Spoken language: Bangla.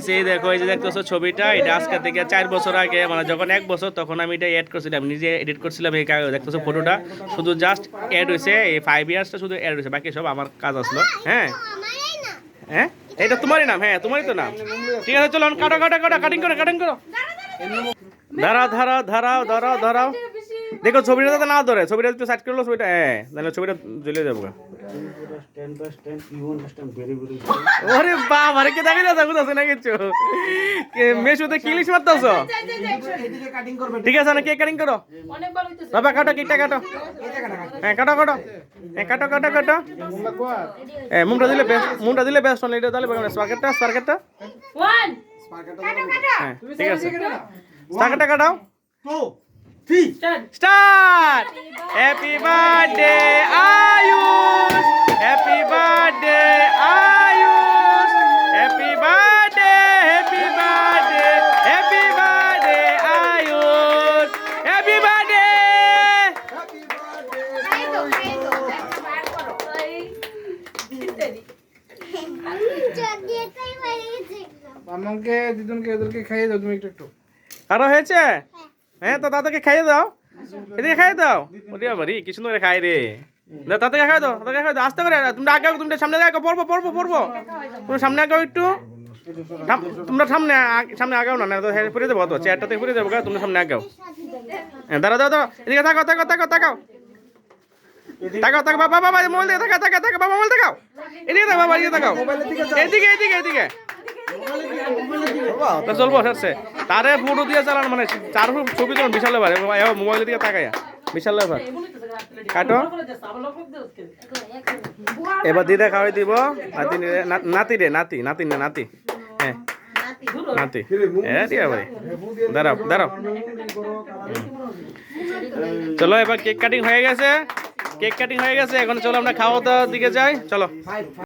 করতেছি। এই দেখো, এই যে দেখতেছো ছবিটা, এটা আজকে থেকে 4 বছর আগে, মানে যখন 1 বছর তখন আমি এটা এড করছিলাম, নিজে এডিট করছিলাম। এই দেখতেছো ফটোটা শুধু জাস্ট এড হয়েছে, এই 5 ইয়ার্সটা শুধু এড হয়েছে, বাকি সব আমার কাজ আসলো। হ্যাঁ হ্যাঁ, এটা তোমারই নাম, হ্যাঁ তোমারই তো নাম। ঠিক আছে, চলো কাটো কাটো কাটো, কাটিং করো কাটিং করো। দাঁড়াও দাঁড়াও দাঁড়াও দাঁড়াও দাঁড়াও, দেখো ছবিটা যাতে না ধরে, ছবিটা একটু সাইড করলো, ছবিটা হ্যাঁ, তাহলে ছবিটা জ্বলে যাবো। ওরে বাবা, আরে কে দেখে না, দেখো আছে না কিছু, মেশুতে কি ইলিশ মারতেছো? ঠিক আছে না, কেক কাটিং করো বাবা, কাটো কেকটা কাটো, হ্যাঁ কাটো কাটো, হ্যাঁ কাটো কাটো কাটো। হ্যাঁ মুখটা দিলে বেস্ট হলো, এটা তাহলে স্পার্কেটটা স্পার্কেটটা, হ্যাঁ ঠিক আছে, স্পার্কেটটা কাটাও। Start. Happy birthday Ayush, happy birthday Ayush, happy birthday, happy birthday, happy birthday Ayush, happy birthday. আমাকে দিদুনকে ওদেরকে খাইয়ে দাও তুমি একটু একটু। আরো হয়েছে? হ্যাঁ তো তাদেরকে খাইয়ে দাও, এদিকে খাইয়ে দাও। ওরে বাবা রে, কি সুন্দর করে খাই রে। তাদেরকে খাইয়ে দাও, তাদেরকে খাইয়ে দাও, আস্তে করে। তোমরা আগে, তোমরা সামনে আগে, পড়বো পড়বো পড়বো, তোমরা সামনে আগাও একটু, তোমরা সামনে সামনে আগাও না, তো পুড়ে দেবো, তো চেয়ারটাতে পুড়ে দেবো, তোমরা সামনে আগাও। হ্যাঁ দাঁড়া দাও দাও, এদিকে তাকাও তাকাও তাকাও তাকাও তাকাও তাকাও, বাবা বাবা মোবাইল দিকে তাকাও তাকাও তাকাও, বাবা মোবাইল তাকাও, এদিকে তাকাও বাবা, এদিকে তাকাও, এদিকে এদিকে এদিকে। চলবো সরছে, তারে ফটো দিয়ে চালান, মানে চার ছবি তোলেন বিশাল ব্যাপার। মোবাইলের দিকে তাকাইয়া বিশাল ব্যাপার। কাটো, এবার দিদা খাওয়াই দিব নাতি রে, নাতি নাতি না নাতি, হ্যাঁ নাতি, হ্যাঁ ঠিক আছে, দাঁড়াও দাঁড়াও। চলো এবার কেক কাটিং হয়ে গেছে, কেক কাটিং হয়ে গেছে, এখন চলো আমরা খাওয়া দাওয়ার দিকে যাই, চলো।